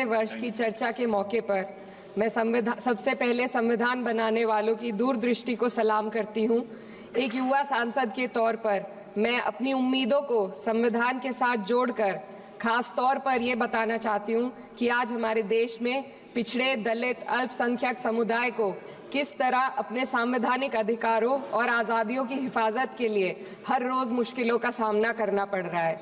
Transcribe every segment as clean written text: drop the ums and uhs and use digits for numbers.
वर्ष की चर्चा के मौके पर मैं सबसे पहले संविधान बनाने वालों की दूरदृष्टि को सलाम करती हूं। एक युवा सांसद के तौर पर मैं अपनी उम्मीदों को संविधान के साथ जोड़कर खास तौर पर ये बताना चाहती हूं कि आज हमारे देश में पिछड़े, दलित, अल्पसंख्यक समुदाय को किस तरह अपने संवैधानिक अधिकारों और आज़ादियों की हिफाजत के लिए हर रोज मुश्किलों का सामना करना पड़ रहा है।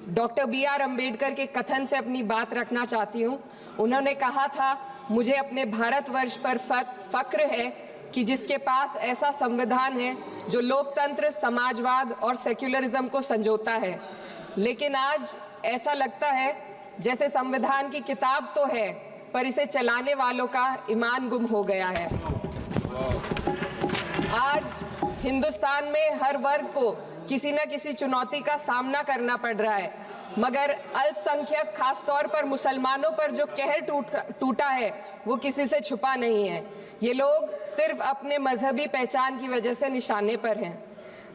Doctor B.R. अम्बेडकर के कथन से अपनी बात रखना चाहती हूँ। उन्होंने कहा था, मुझे अपने भारतवर्ष पर फक्र है कि जिसके पास ऐसा संविधान है जो लोकतंत्र, समाजवाद और सेक्युलरिज्म को संजोता है। लेकिन आज ऐसा लगता है जैसे संविधान की किताब तो है पर इसे चलाने वालों का ईमान गुम हो गया है। आज हिंदुस्तान में हर वर्ग को किसी न किसी चुनौती का सामना करना पड़ रहा है, मगर अल्पसंख्यक, खासतौर पर मुसलमानों पर जो कहर टूटा है वो किसी से छुपा नहीं है। ये लोग सिर्फ अपने मजहबी पहचान की वजह से निशाने पर हैं।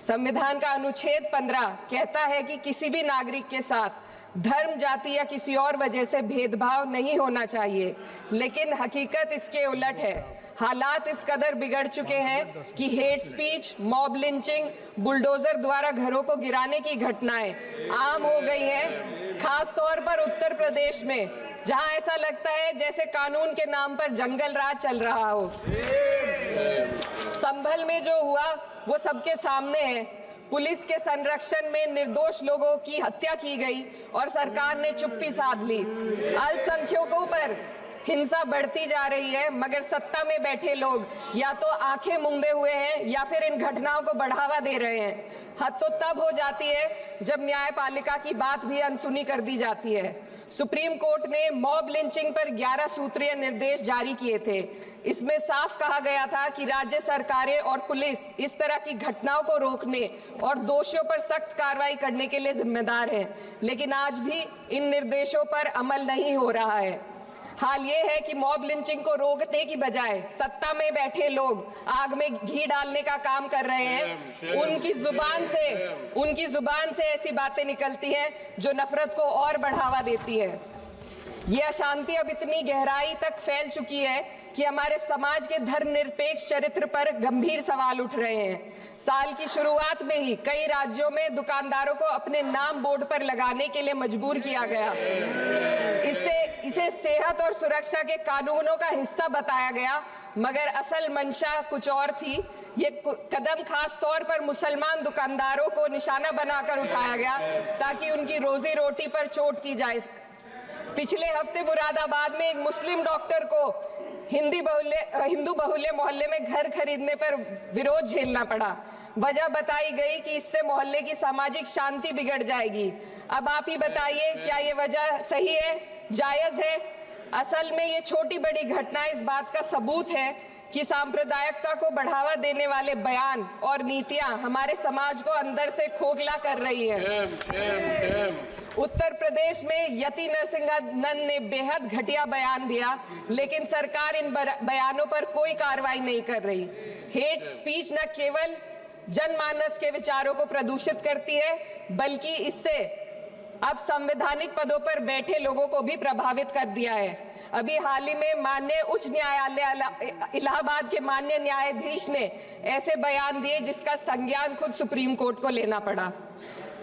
संविधान का अनुच्छेद 15 कहता है कि किसी भी नागरिक के साथ धर्म, जाति या किसी और वजह से भेदभाव नहीं होना चाहिए, लेकिन हकीकत इसके उलट है। हालात इस कदर बिगड़ चुके हैं कि hate speech, mob lynching, bulldozer द्वारा घरों को गिराने की घटनाएं आम हो गई हैं। खास तौर पर उत्तर प्रदेश में, जहां ऐसा लगता है जैसे कानून के नाम पर जंगल राज चल रहा हो। संभल में जो हुआ वो सबके सामने है। पुलिस के संरक्षण में निर्दोष लोगों की हत्या की गई और सरकार ने चुप्पी साध ली। अल्पसंख्यकों पर हिंसा बढ़ती जा रही है, मगर सत्ता में बैठे लोग या तो आंखें मूंदे हुए हैं या फिर इन घटनाओं को बढ़ावा दे रहे हैं। हद तो तब हो जाती है जब न्यायपालिका की बात भी अनसुनी कर दी जाती है। सुप्रीम कोर्ट ने मॉब लिंचिंग पर 11 सूत्रीय निर्देश जारी किए थे। इसमें साफ कहा गया था कि राज्य सरकारें और पुलिस इस तरह की घटनाओं को रोकने और दोषियों पर सख्त कार्रवाई करने के लिए जिम्मेदार है, लेकिन आज भी इन निर्देशों पर अमल नहीं हो रहा है। हाल ये है कि मॉब लिंचिंग को रोकने की बजाय सत्ता में बैठे लोग आग में घी डालने का काम कर रहे हैं। उनकी जुबान से ऐसी बातें निकलती हैं जो नफरत को और बढ़ावा देती है। ये अशांति अब इतनी गहराई तक फैल चुकी है कि हमारे समाज के धर्मनिरपेक्ष चरित्र पर गंभीर सवाल उठ रहे हैं। साल की शुरुआत में ही कई राज्यों में दुकानदारों को अपने नाम बोर्ड पर लगाने के लिए मजबूर किया गया। इसे सेहत और सुरक्षा के कानूनों का हिस्सा बताया गया, मगर असल मंशा कुछ और थी। ये कदम खास तौर पर मुसलमान दुकानदारों को निशाना बनाकर उठाया गया ताकि उनकी रोजी रोटी पर चोट की जाए। पिछले हफ्ते मुरादाबाद में एक मुस्लिम डॉक्टर को हिंदू बहुल्य मोहल्ले में घर खरीदने पर विरोध झेलना पड़ा। वजह बताई गई कि इससे मोहल्ले की सामाजिक शांति बिगड़ जाएगी। अब आप ही बताइए, क्या ये वजह सही है, जायज है? असल में ये छोटी बड़ी घटना इस बात का सबूत है कि सांप्रदायिकता को बढ़ावा देने वाले बयान और नीतियां हमारे समाज को अंदर से खोखला कर रही है। उत्तर प्रदेश में यति नरसिंहानंद ने बेहद घटिया बयान दिया, लेकिन सरकार इन बयानों पर कोई कार्रवाई नहीं कर रही। हेट स्पीच न केवल जनमानस के विचारों को प्रदूषित करती है, बल्कि इससे अब संवैधानिक पदों पर बैठे लोगों को भी प्रभावित कर दिया है। अभी हाल ही में माननीय उच्च न्यायालय इलाहाबाद के माननीय न्यायाधीश ने ऐसे बयान दिए जिसका संज्ञान खुद सुप्रीम कोर्ट को लेना पड़ा।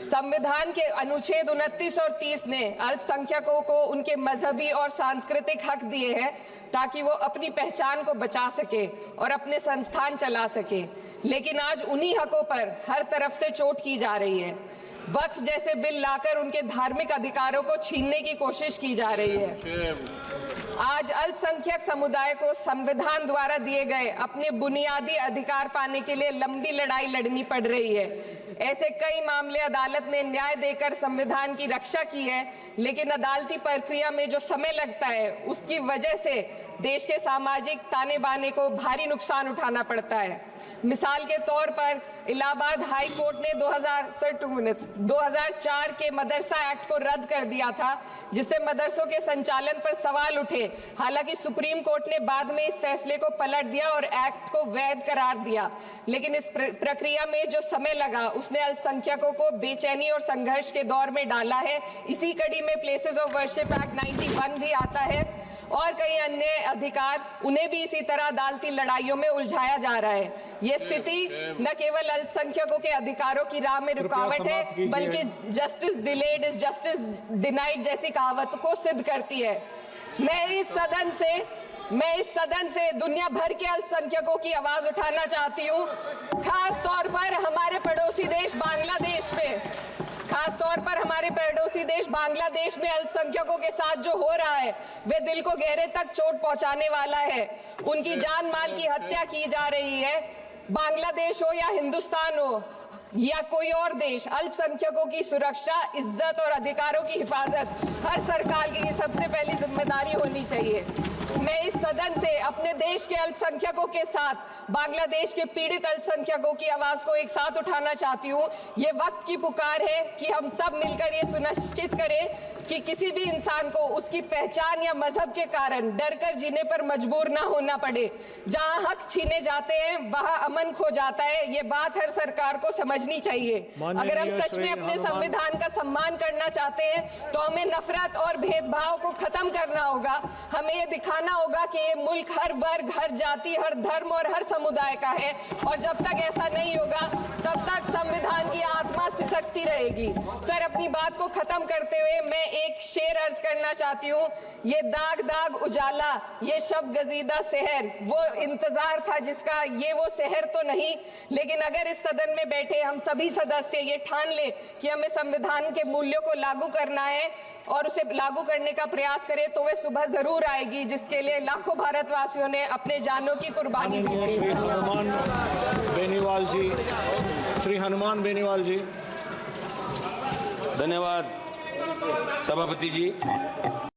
संविधान के अनुच्छेद 29 और 30 ने अल्पसंख्यकों को उनके मजहबी और सांस्कृतिक हक दिए हैं ताकि वो अपनी पहचान को बचा सके और अपने संस्थान चला सके, लेकिन आज उन्हीं हकों पर हर तरफ से चोट की जा रही है। वक्फ जैसे बिल लाकर उनके धार्मिक अधिकारों को छीनने की कोशिश की जा रही है। आज अल्पसंख्यक समुदाय को संविधान द्वारा दिए गए अपने बुनियादी अधिकार पाने के लिए लंबी लड़ाई लड़नी पड़ रही है। ऐसे कई मामले अदालत ने न्याय देकर संविधान की रक्षा की है, लेकिन अदालती प्रक्रिया में जो समय लगता है उसकी वजह से देश के सामाजिक ताने बाने को भारी नुकसान उठाना पड़ता है। मिसाल के तौर पर इलाहाबाद हाई कोर्ट ने 2000 2004 के मदरसा एक्ट को रद्द कर दिया था, जिससे मदरसों के संचालन पर सवाल उठे। हालांकि सुप्रीम कोर्ट ने बाद में इस फैसले को पलट दिया और एक्ट को वैध करार दिया, लेकिन इस प्रक्रिया में जो समय लगा उसने अल्पसंख्यकों को बेचैनी और संघर्ष के दौर में डाला है। इसी कड़ी में प्लेसेस ऑफ वर्शिप एक्ट 91 भी आता है और कई अन्य अधिकार, उन्हें भी इसी तरह अदालती लड़ाइयों में उलझाया जा रहा है। ये स्थिति न केवल अल्पसंख्यकों के अधिकारों की राह में रुकावट है, बल्कि justice delayed is justice denied जैसी कहावत को सिद्ध करती है। मैं इस सदन से दुनिया भर के अल्पसंख्यकों की आवाज उठाना चाहती हूँ, खास तौर पर हमारे पड़ोसी देश बांग्लादेश में अल्पसंख्यकों के साथ जो हो रहा है वे दिल को गहरे तक चोट पहुंचाने वाला है। उनकी जान माल की हत्या की जा रही है। बांग्लादेश हो या हिंदुस्तान हो या कोई और देश, अल्पसंख्यकों की सुरक्षा, इज्जत और अधिकारों की हिफाजत हर सरकार की सबसे पहली जिम्मेदारी होनी चाहिए। मैं इस सदन से अपने देश के अल्पसंख्यकों के साथ बांग्लादेश के पीड़ित अल्पसंख्यकों की आवाज को एक साथ उठाना चाहती हूँ। ये वक्त की पुकार है कि हम सब मिलकर ये सुनिश्चित करें कि किसी भी इंसान को उसकी पहचान या मजहब के कारण डरकर जीने पर मजबूर ना होना पड़े। जहाँ हक छीने जाते हैं वहाँ अमन खो जाता है। ये बात हर सरकार को समझनी चाहिए। अगर हम सच में अपने संविधान का सम्मान करना चाहते हैं तो हमें नफरत और भेदभाव को खत्म करना होगा। हमें ये दिखाना होगा कि ये मुल्क हर वर्ग, हर जाति, हर धर्म और हर समुदाय का है, और जब तक ऐसा नहीं होगा तब तक संविधान की आत्मा सिसकती रहेगी। सर, अपनी बात को खत्म करते हुए मैं एक शेर अर्ज करना चाहती हूँ। ये दाग दाग उजाला, ये शब गजीदा शहर, वो इंतजार था जिसका, ये वो शहर तो नहीं। लेकिन अगर इस सदन में बैठे हम सभी सदस्य ये ठान ले कि हमें संविधान के मूल्यों को लागू करना है और उसे लागू करने का प्रयास करें, तो वह सुबह जरूर आएगी जिसके लिए लाखों भारतवासियों ने अपने जानों की कुर्बानी दी थी। श्री हनुमान बेनीवाल जी। धन्यवाद सभापति जी।